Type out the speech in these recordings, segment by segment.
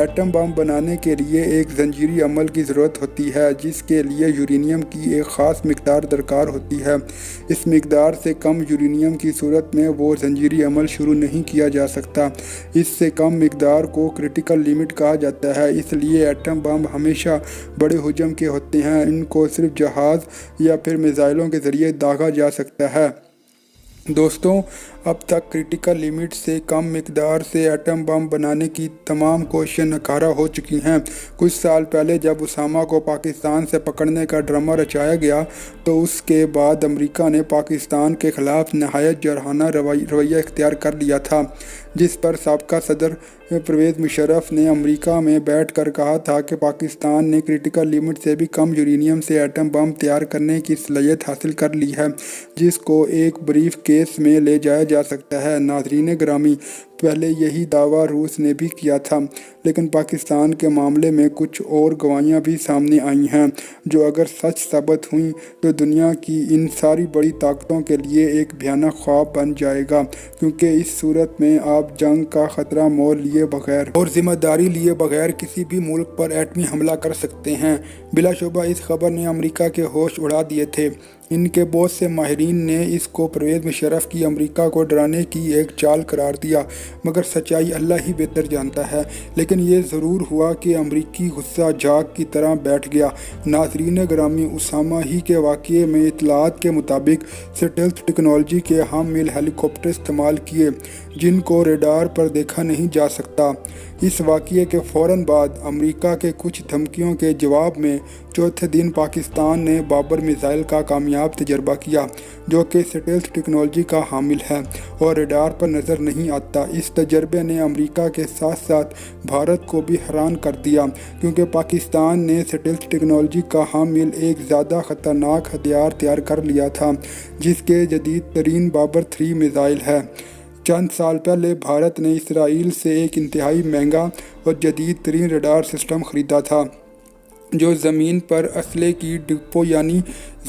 Atom bomb بنانے کے لیے ایک زنجیری عمل کی ضرورت ہوتی ہے جس کے لیے یورینیم کی ایک خاص مقدار درکار ہوتی ہے۔ اس مقدار سے کم یورینیم کی صورت میں وہ زنجیری عمل شروع نہیں کیا جا سکتا۔ اس سے کم مقدار کو کرٹیکل لیمٹ کہا جاتا ہے۔ اس لیے ایٹم بم ہمیشہ بڑے حجم کے ہوتے ہیں۔ ان کو صرف جہاز یا پھر میزائلوں کے ذریعے داغا جا سکتا ہے۔ دوستوں، اب تک کرٹیکل لیمٹ سے کم مقدار سے ایٹم بم بنانے کی تمام کوششیں ناکارہ ہو چکی ہیں۔ کچھ سال پہلے جب اسامہ کو پاکستان سے پکڑنے کا ڈرامہ رچایا گیا تو اس کے بعد امریکہ نے پاکستان کے خلاف نہایت جارحانہ رویہ اختیار کر لیا تھا، جس پر سابقہ صدر پرویز مشرف نے امریکہ میں بیٹھ کر کہا تھا کہ پاکستان نے کرٹیکل لیمٹ سے بھی کم یورینیم سے ایٹم بم تیار کرنے کی صلاحیت حاصل کر لی ہے، جس کو ایک بریف کیس میں لے جایا جا سکتا ہے۔ ناظرین گرامی، پہلے یہی دعویٰ روس نے بھی کیا تھا، لیکن پاکستان کے معاملے میں کچھ اور گواہیاں بھی سامنے آئی ہیں جو اگر سچ ثابت ہوئیں تو دنیا کی ان ساری بڑی طاقتوں کے لیے ایک بھیانک خواب بن جائے گا، کیونکہ اس صورت میں آپ جنگ کا خطرہ مول لیے بغیر اور ذمہ داری لیے بغیر کسی بھی ملک پر ایٹمی حملہ کر سکتے ہیں۔ بلا شبہ اس خبر نے امریکہ کے ہوش اڑا دیے تھے۔ ان کے بہت سے ماہرین نے اس کو پرویز مشرف کی امریکہ کو ڈرانے کی ایک چال قرار دیا، مگر سچائی اللہ ہی بہتر جانتا ہے۔ لیکن یہ ضرور ہوا کہ امریکی غصہ جھاگ کی طرح بیٹھ گیا۔ ناظرین گرامی، اسامہ ہی کے واقعے میں اطلاعات کے مطابق سٹیلتھ ٹیکنالوجی کے حامل ہیلی کاپٹر استعمال کیے جن کو ریڈار پر دیکھا نہیں جا سکتا۔ اس واقعے کے فوراً بعد امریکہ کے کچھ دھمکیوں کے جواب میں چوتھے دن پاکستان نے بابر میزائل کا کامیاب تجربہ کیا، جو کہ سٹیلتھ ٹیکنالوجی کا حامل ہے اور ریڈار پر نظر نہیں آتا۔ اس تجربے نے امریکہ کے ساتھ ساتھ بھارت کو بھی حیران کر دیا، کیونکہ پاکستان نے سٹیلتھ ٹیکنالوجی کا حامل ایک زیادہ خطرناک ہتھیار تیار کر لیا تھا، جس کے جدید ترین بابر 3 میزائل ہے۔ چند سال پہلے بھارت نے اسرائیل سے ایک انتہائی مہنگا اور جدید ترین ریڈار سسٹم خریدا تھا جو زمین پر اسلحے کی ڈپو یعنی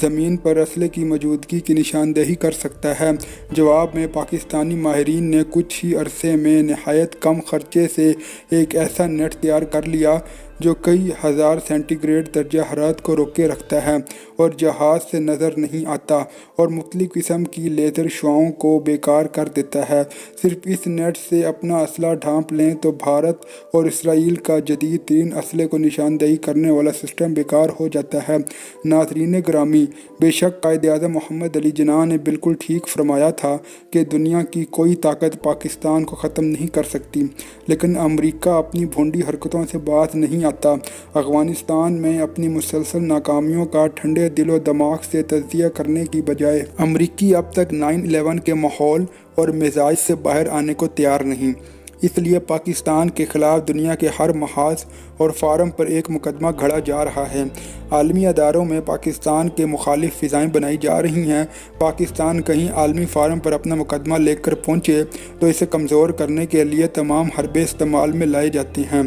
زمین پر اسلحے کی موجودگی کی نشاندہی کر سکتا ہے۔ جواب میں پاکستانی ماہرین نے کچھ ہی عرصے میں نہایت کم خرچے سے ایک ایسا نیٹ تیار کر لیا جو کئی ہزار سینٹی گریڈ درجہ حرارت کو روکے رکھتا ہے اور جہاز سے نظر نہیں آتا اور مختلف قسم کی لیزر شعاؤں کو بیکار کر دیتا ہے۔ صرف اس نیٹ سے اپنا اسلحہ ڈھانپ لیں تو بھارت اور اسرائیل کا جدید ترین اسلحے کو نشاندہی کرنے والا سسٹم بیکار ہو جاتا ہے۔ ناظرین گرامی، بے شک قائد اعظم محمد علی جناح نے بالکل ٹھیک فرمایا تھا کہ دنیا کی کوئی طاقت پاکستان کو ختم نہیں کر سکتی، لیکن امریکہ اپنی بھونڈی حرکتوں سے باز نہیں آتا۔ افغانستان میں اپنی مسلسل ناکامیوں کا ٹھنڈے دل و دماغ سے تجزیہ کرنے کی بجائے امریکی اب تک 9/11 کے ماحول اور مزاج سے باہر آنے کو تیار نہیں۔ اس لیے پاکستان کے خلاف دنیا کے ہر محاذ اور فارم پر ایک مقدمہ گھڑا جا رہا ہے۔ عالمی اداروں میں پاکستان کے مخالف فضائیں بنائی جا رہی ہیں۔ پاکستان کہیں عالمی فارم پر اپنا مقدمہ لے کر پہنچے تو اسے کمزور کرنے کے لیے تمام حربے استعمال میں لائے جاتے ہیں۔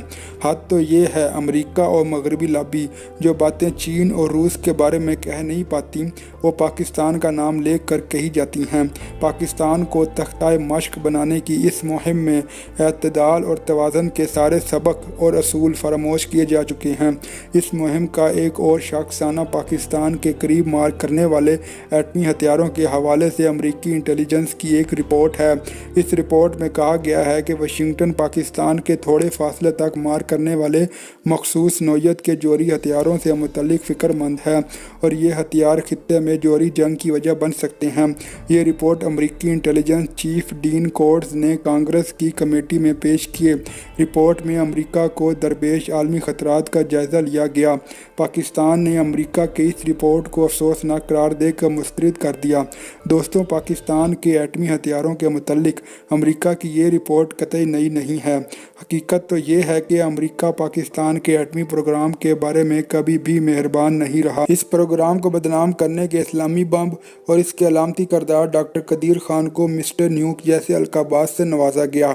حد تو یہ ہے امریکہ اور مغربی لابی جو باتیں چین اور روس کے بارے میں کہہ نہیں پاتی وہ پاکستان کا نام لے کر کہی جاتی ہیں۔ پاکستان کو تختۂ مشق بنانے کی اس مہم میں اعتدال اور توازن کے سارے سبق اور اصول فراموش کیے جا چکے ہیں۔ اس مہم کا ایک اور شاخسانہ پاکستان کے قریب مار کرنے والے ایٹمی ہتھیاروں کے حوالے سے امریکی انٹیلیجنس کی ایک رپورٹ ہے۔ اس رپورٹ میں کہا گیا ہے کہ واشنگٹن پاکستان کے تھوڑے فاصلے تک مار کرنے والے مخصوص نوعیت کے جوہری ہتھیاروں سے متعلق فکر مند ہے اور یہ ہتھیار خطے میں جوہری جنگ کی وجہ بن سکتے ہیں۔ یہ رپورٹ امریکی انٹیلیجنس چیف ڈین کوڈز نے کانگریس کی کمیٹی میں پیش کیے۔ رپورٹ میں امریکہ کو درپیش عالمی خطرات کا جائزہ لیا گیا۔ پاکستان نے امریکہ کی اس رپورٹ کو افسوسناک قرار دے کر مسترد کر دیا۔ دوستوں، پاکستان کے ایٹمی ہتھیاروں کے متعلق امریکہ کی یہ رپورٹ قطعی نئی نہیں ہے۔ حقیقت تو یہ ہے کہ امریکہ پاکستان کے ایٹمی پروگرام کے بارے میں کبھی بھی مہربان نہیں رہا۔ اس پروگرام کو بدنام کرنے کے اسلامی بم اور اس کے علامتی کردار ڈاکٹر قدیر خان کو مسٹر نیوک جیسے القابات سے نوازا گیا۔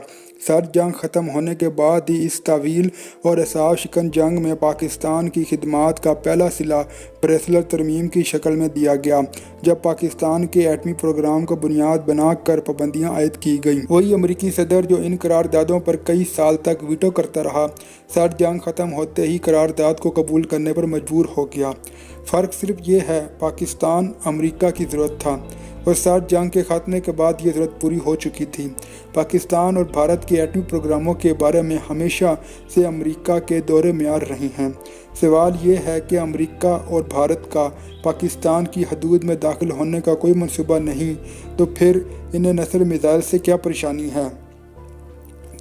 سرد جنگ ختم ہونے کے بعد ہی اس طویل اور اعصاب شکن جنگ میں پاکستان کی خدمات کا پہلا صلہ برسلر ترمیم کی شکل میں دیا گیا، جب پاکستان کے ایٹمی پروگرام کو بنیاد بنا کر پابندیاں عائد کی گئیں۔ وہی امریکی صدر جو ان قراردادوں پر کئی سال تک ویٹو کرتا رہا، سرد جنگ ختم ہوتے ہی قرارداد کو قبول کرنے پر مجبور ہو گیا۔ فرق صرف یہ ہے، پاکستان امریکہ کی ضرورت تھا اور سرد جنگ کے خاتمے کے بعد یہ ضرورت پوری ہو چکی تھی۔ پاکستان اور بھارت کے ایٹمی پروگراموں کے بارے میں ہمیشہ سے امریکہ کے دور معیار رہے ہیں۔ سوال یہ ہے کہ امریکہ اور بھارت کا پاکستان کی حدود میں داخل ہونے کا کوئی منصوبہ نہیں تو پھر انہیں نصر میزائل سے کیا پریشانی ہے؟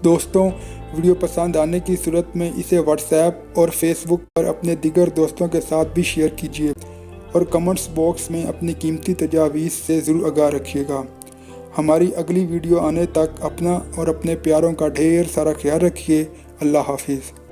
دوستوں، ویڈیو پسند آنے کی صورت میں اسے واٹس ایپ اور فیس بک پر اپنے دیگر دوستوں کے ساتھ بھی شیئر کیجیے اور کمنٹس باکس میں اپنی قیمتی تجاویز سے ضرور آگاہ رکھیے گا۔ ہماری اگلی ویڈیو آنے تک اپنا اور اپنے پیاروں کا ڈھیر سارا خیال رکھیے۔ اللہ حافظ۔